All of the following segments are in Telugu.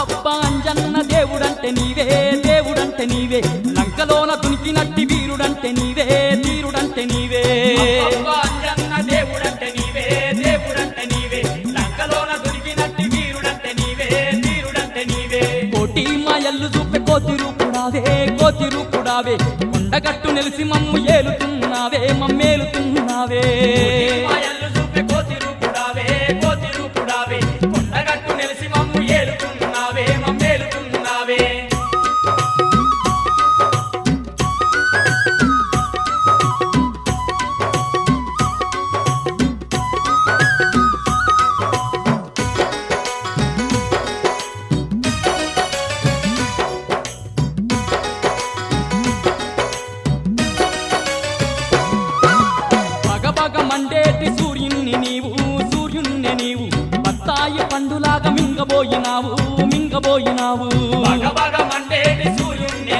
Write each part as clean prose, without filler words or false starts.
అబ్బబ్బా అంజన్న దేవుడంటే నీవే దేవుడంటే నీవే లంకలోన దునికినట్టి వీరుడంటే నీవే ధీరుడంటే నీవే అబ్బబ్బా అంజన్న దేవుడంటే నీవే దేవుడంటే నీవే లంకలోన దునికినట్టి వీరుడంటే నీవే ధీరుడంటే నీవే కోటి మాయల్లు చూపే కోతి రూపుడావే కొండగట్టు నిలిసి మమ్ము ఏలుతున్నావే మమ్మేలుతున్నావే మాయల్లు చూపే కోతి రూపుడావే కొండగట్టు నిలిసి మమ్ము ఏలుతున్నావే మమ్మేలుతున్నావే బగబగ మండేటి సూర్యుణ్ణి నీవు బత్తాయి పండులాగా మింగబోయినావు బగబగ మండేటి సూర్యుణ్ణి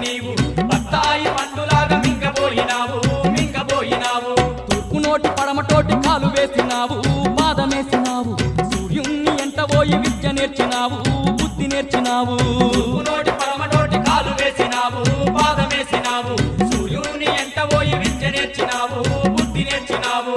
నీవు బత్తాయి పండులాగా మింగబోయినావు తూర్పు నోటి పడమటోటి కాలు వేసినావు పాదమేసినావు సూర్యుణ్ణి ఎంట పోయి విద్య నేర్చినావు బుద్ధి నేర్చినావు నోటి పరమటోటి కాలు వేసినావు పాదమేసినావు సూర్యుని ఎంట పోయి విద్య నేర్చినావు బుద్ధి నేర్చినావు